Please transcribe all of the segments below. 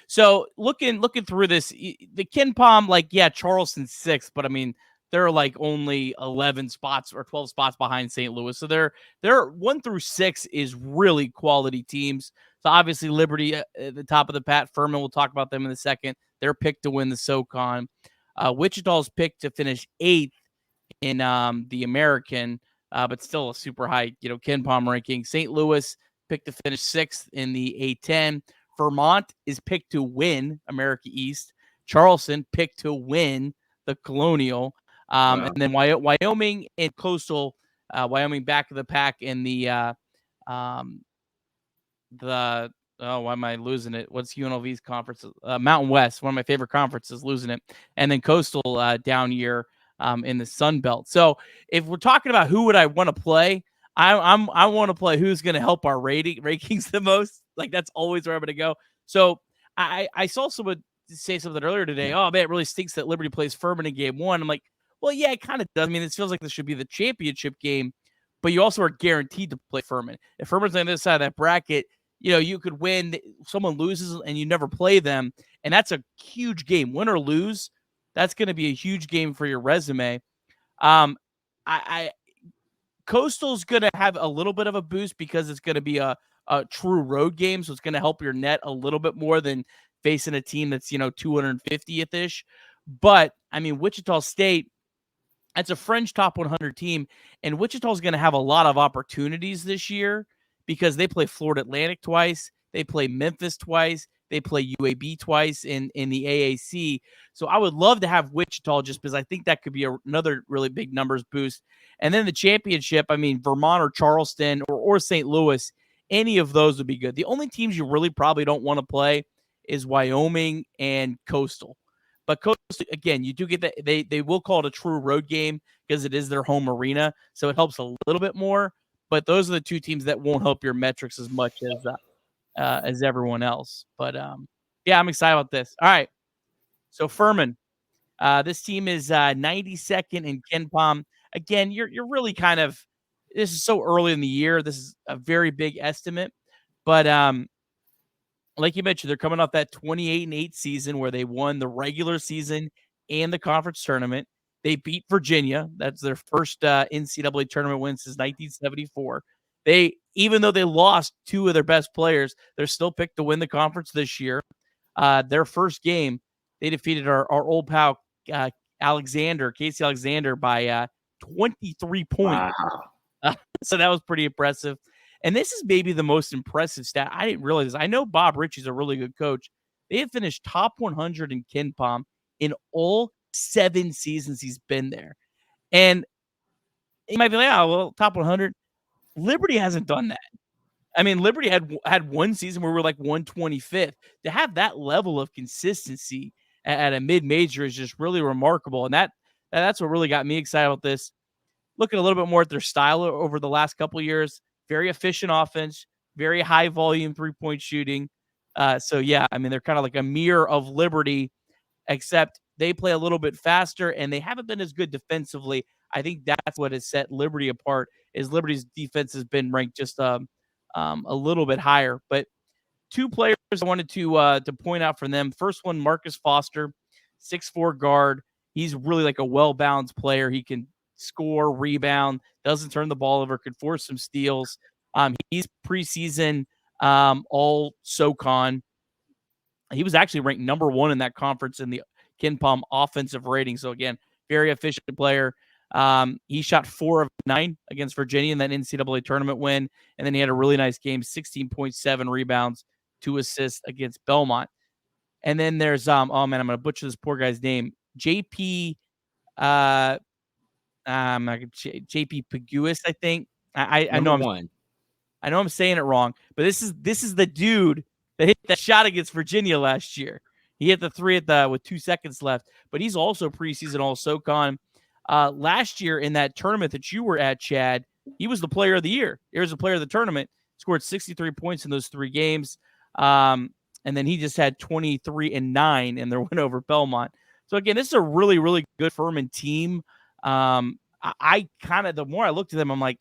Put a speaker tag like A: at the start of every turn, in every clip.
A: So looking through this, the Ken Palm, like, yeah, Charleston's 6th, but I mean, they're like only 11 spots or 12 spots behind St. Louis. So they're 1 through 6 is really quality teams. So obviously Liberty at the top of the pat. Furman, we'll talk about them in a second. They're picked to win the SoCon. Wichita's picked to finish 8th in the American, but still a super high, Ken Palm ranking. St. Louis picked to finish 6th in the A10. Vermont is picked to win America East. Charleston picked to win the Colonial. And then Wyoming and Coastal, Wyoming back of the pack in the why am I losing it? What's UNLV's conference? Mountain West, one of my favorite conferences, losing it. And then Coastal down year in the Sun Belt. So if we're talking about who would I want to play, I want to play who's going to help our rankings the most. Like, that's always where I'm going to go. So I saw someone say something earlier today. Oh man, it really stinks that Liberty plays Furman in game 1. I'm like, well, yeah, it kind of does. I mean, it feels like this should be the championship game, but you also are guaranteed to play Furman. If Furman's on the other side of that bracket, you could win. Someone loses and you never play them, and that's a huge game. Win or lose, that's going to be a huge game for your resume. Coastal's going to have a little bit of a boost because it's going to be a true road game, so it's going to help your net a little bit more than facing a team that's 250th-ish. But I mean, Wichita State, that's a fringe top 100 team, and Wichita's going to have a lot of opportunities this year because they play Florida Atlantic twice, they play Memphis twice, they play UAB twice in the AAC. So I would love to have Wichita just because I think that could be another really big numbers boost. And then the championship, I mean, Vermont or Charleston or St. Louis, any of those would be good. The only teams you really probably don't want to play is Wyoming and Coastal. But Coastal, again, you do get that they will call it a true road game because it is their home arena, so it helps a little bit more. But those are the two teams that won't help your metrics as much as everyone else. But yeah, I'm excited about this. All right, so Furman, this team is 92nd in Ken Palm. Again, you're really kind of, this is so early in the year. This is a very big estimate, but like you mentioned, they're coming off that 28-8 season where they won the regular season and the conference tournament. They beat Virginia. That's their first NCAA tournament win since 1974. Even though they lost 2 of their best players, they're still picked to win the conference this year. Their first game, they defeated our old pal Casey Alexander by 23 points. Wow. So that was pretty impressive. And this is maybe the most impressive stat. I didn't realize this. I know Bob Ritchie's a really good coach. They have finished top 100 in Ken Palm in all 7 seasons he's been there. And you might be like, oh, well, top 100. Liberty hasn't done that. I mean, Liberty had one season where we're like 125th. To have that level of consistency at a mid-major is just really remarkable. And that's what really got me excited about this. Looking a little bit more at their style over the last couple of years. Very efficient offense, very high volume 3-point shooting. So yeah, I mean, they're kind of like a mirror of Liberty, except they play a little bit faster and they haven't been as good defensively. I think that's what has set Liberty apart. Is Liberty's defense has been ranked just a little bit higher. But 2 players I wanted to point out from them. First one, Marcus Foster, 6'4" guard. He's really like a well-balanced player. He can score, rebound, doesn't turn the ball over, could force some steals. He's preseason all SoCon. He was actually ranked number 1 in that conference in the Ken Palm offensive rating. So again, very efficient player. He shot 4 of 9 against Virginia in that NCAA tournament win. And then he had a really nice game, 16.7 rebounds, 2 assists against Belmont. And then there's, I'm going to butcher this poor guy's name. JP Paguas, I think. I know I'm saying it wrong, but this is the dude that hit that shot against Virginia last year. He hit the 3 with 2 seconds left, but he's also preseason all SoCon. Last year in that tournament that you were at, Chad, he was the player of the year. He was the player of the tournament. Scored 63 points in those 3 games. And then he just had 23 and 9 in their win over Belmont. So again, this is a really, really good Furman team. I kind of, the more I looked at them, I'm like,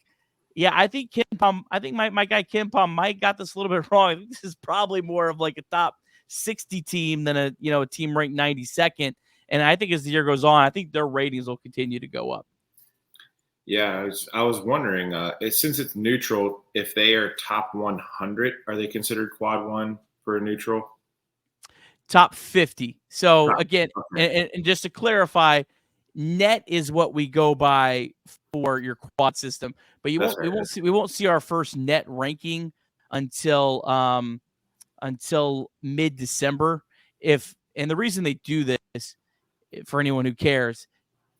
A: yeah, I think my guy Ken Palm might got this a little bit wrong. I think this is probably more of like a top 60 team than a team ranked 92nd. And I think as the year goes on, I think their ratings will continue to go up.
B: Yeah, I was wondering, since it's neutral, if they are top 100, are they considered quad one for a neutral?
A: Top 50. So
B: Top,
A: again,
B: okay.
A: and just to clarify, net is what we go by for your quad system, but
B: That's
A: we
B: right.
A: won't see our first net ranking until mid-December. And the reason they do this, for anyone who cares,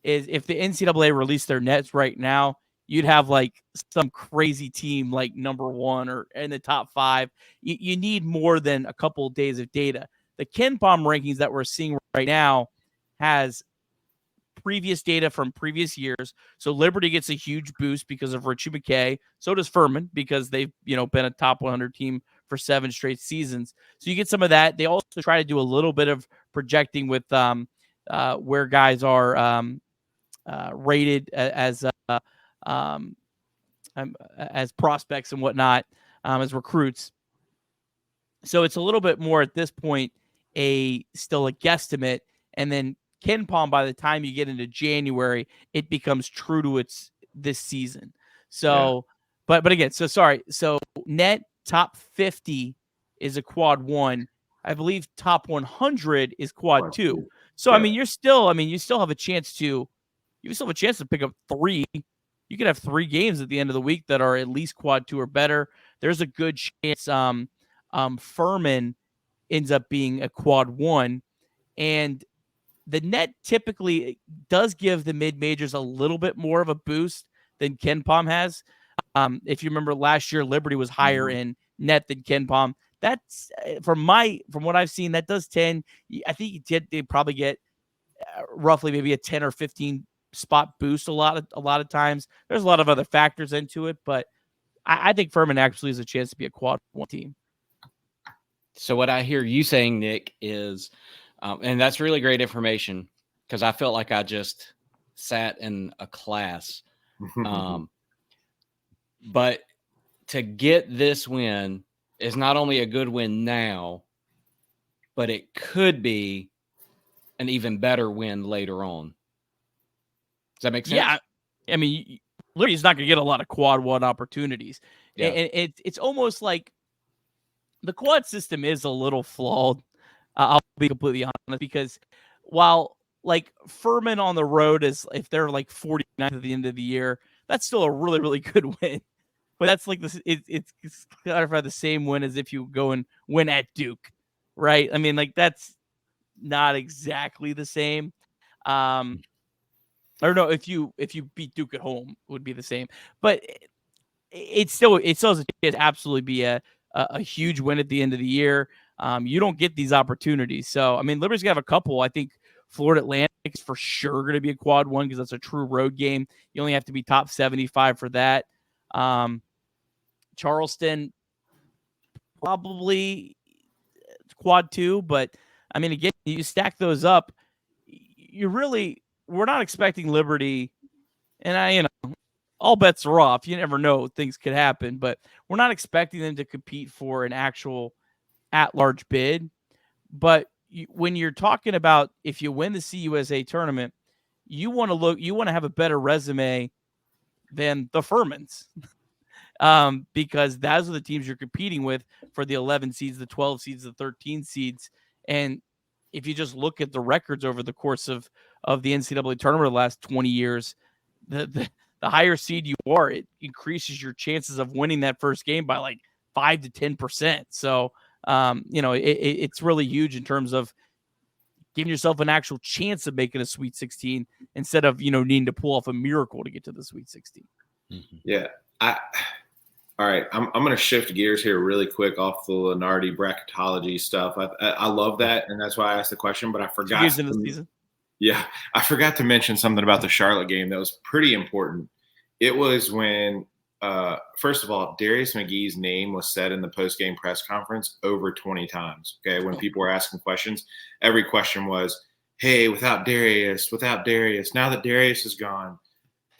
A: is if the NCAA released their nets right now, you'd have like some crazy team like number one or in the top five. You need more than a couple of days of data. The KenPom rankings that we're seeing right now has previous data from previous years. So Liberty gets a huge boost because of Richie McKay. So does Furman because they've been a top 100 team for 7 straight seasons. So you get some of that. They also try to do a little bit of projecting with where guys are rated um, as prospects and whatnot, as recruits. So it's a little bit more at this point still a guesstimate, and then KenPom, by the time you get into January, it becomes true to this season. So, but again, so sorry. So net top 50 is a quad one. I believe top 100 is quad two. So
B: Yeah.
A: you still have a chance to pick up 3. You could have 3 games at the end of the week that are at least quad 2 or better. There's a good chance Furman ends up being a quad 1, and the net typically does give the mid majors a little bit more of a boost than KenPom has. If you remember last year, Liberty was higher in net than KenPom. That's from what I've seen, that does tend. I think they probably get roughly maybe a 10 or 15 spot boost a lot of times. There's a lot of other factors into it, but I think Furman actually has a chance to be a quad 1 team.
C: So what I hear you saying, Nick, is, and that's really great information, because I felt like I just sat in a class. But to get this win is not only a good win now, but it could be an even better win later on. Does that make sense?
A: Yeah. I mean, Liberty's not going to get a lot of quad 1 opportunities.
C: Yeah.
A: And it's almost like the quad system is a little flawed. I'll be completely honest, because while like Furman on the road is, if they're like 49th at the end of the year, that's still a really, really good win. But that's like this. It's kind of the same win as if you go and win at Duke, right? I mean, like that's not exactly the same. Or no, if you beat Duke at home, it would be the same. But it still has a chance to absolutely be a huge win at the end of the year. You don't get these opportunities. So, I mean, Liberty's going to have a couple. I think Florida Atlantic is for sure going to be a quad 1 because that's a true road game. You only have to be top 75 for that. Charleston, probably quad 2. But, I mean, again, you stack those up. We're not expecting Liberty. And all bets are off. You never know. Things could happen. But we're not expecting them to compete for an actual at-large bid. But when you're talking about if you win the CUSA tournament, you want to have a better resume than the Furmans. Because those are the teams you're competing with for the 11 seeds, the 12 seeds, the 13 seeds. And if you just look at the records over the course of the NCAA tournament the last 20 years, the higher seed you are, it increases your chances of winning that first game by like 5 to 10%. So, it's really huge in terms of giving yourself an actual chance of making a Sweet 16 instead of, needing to pull off a miracle to get to the Sweet 16.
B: Mm-hmm. Yeah. All right. I'm going to shift gears here really quick off the Lunardi bracketology stuff. I love that. And that's why I asked the question, but I forgot.
A: 2 games into the season.
B: Yeah. I forgot to mention something about the Charlotte game that was pretty important. It was when, first of all, Darius McGee's name was said in the post-game press conference over 20 times. Okay. When people were asking questions, every question was, hey, without Darius, now that Darius is gone.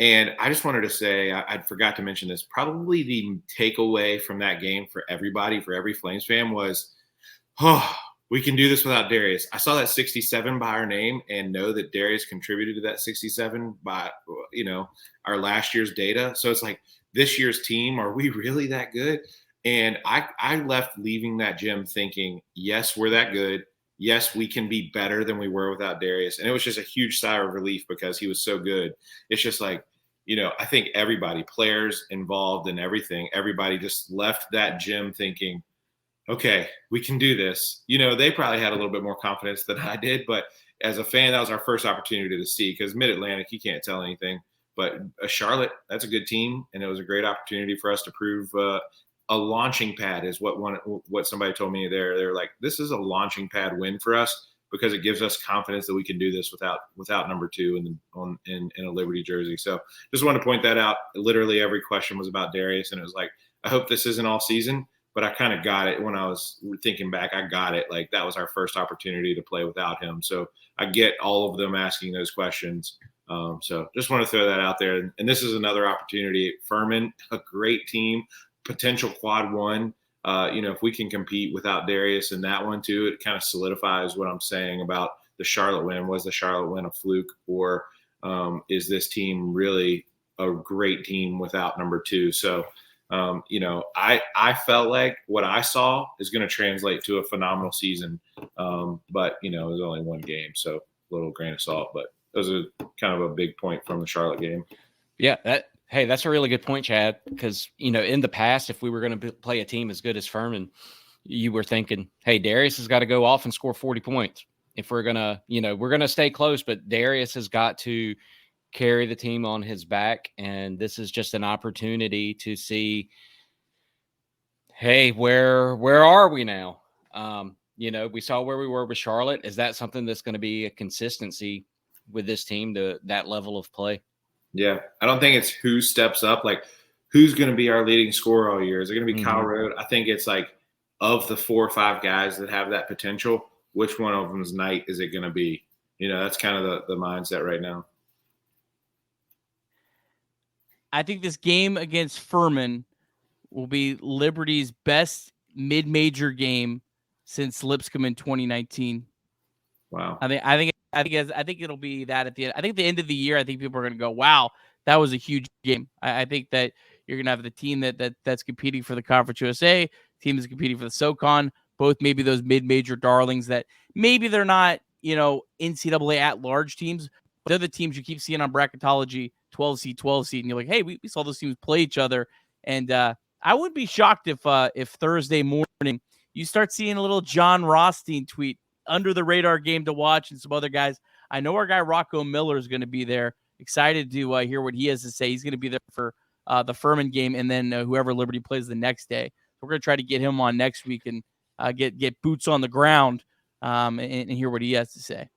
B: And I just wanted to say, I forgot to mention this, probably the takeaway from that game for everybody, for every Flames fan was, oh, we can do this without Darius. I saw that 67 by our name and know that Darius contributed to that 67 by, our last year's data. So it's like, this year's team, are we really that good? And I left leaving that gym thinking, yes, we're that good. Yes, we can be better than we were without Darius. And it was just a huge sigh of relief because he was so good. It's just like, I think everybody, players involved in everything, everybody just left that gym thinking, okay, we can do this. They probably had a little bit more confidence than I did, but as a fan, that was our first opportunity to see, because Mid-Atlantic, you can't tell anything. But Charlotte, that's a good team, and it was a great opportunity for us to prove a launching pad is what somebody told me there. They're like, this is a launching pad win for us because it gives us confidence that we can do this without number 2 in a Liberty jersey. So just wanted to point that out. Literally every question was about Darius, and it was like, I hope this isn't all season. But I kind of got it when I was thinking back. I got it. Like, that was our first opportunity to play without him. So I get all of them asking those questions. So just want to throw that out there. And this is another opportunity. Furman, a great team, potential quad 1. If we can compete without Darius in that one too, it kind of solidifies what I'm saying about the Charlotte win. Was the Charlotte win a fluke, or is this team really a great team without number 2? So, I felt like what I saw is going to translate to a phenomenal season. But it was only one game, so a little grain of salt, but it was a kind of a big point from the Charlotte game.
C: Yeah. That's a really good point, Chad, because, in the past, if we were going to play a team as good as Furman, you were thinking, hey, Darius has got to go off and score 40 points. If we're going to, we're going to stay close, but Darius has got to carry the team on his back. And this is just an opportunity to see, hey, where are we now? We saw where we were with Charlotte. Is that something that's going to be a consistency with this team, to that level of play?
B: Yeah. I don't think it's who steps up, like who's going to be our leading scorer all year. Is it going to be Kyle Road? I think it's like, of the 4 or 5 guys that have that potential, which one of them's night is it going to be? That's kind of the mindset right now.
A: I think this game against Furman will be Liberty's best mid-major game since Lipscomb in 2019.
B: Wow.
A: I think it'll be that at the end. I think the end of the year, I think people are going to go, wow, that was a huge game. I think that you're going to have the team that's competing for the Conference USA, team that's competing for the SoCon, both maybe those mid-major darlings that maybe they're not, NCAA at-large teams, but they're the teams you keep seeing on bracketology, 12 seed, and you're like, hey, we saw those teams play each other. And I wouldn't be shocked if Thursday morning you start seeing a little John Rothstein tweet, under the radar game to watch, and some other guys. I know our guy Rocco Miller is going to be there. Excited to hear what he has to say. He's going to be there for the Furman game, and then whoever Liberty plays the next day. So we're going to try to get him on next week and get boots on the ground and hear what he has to say.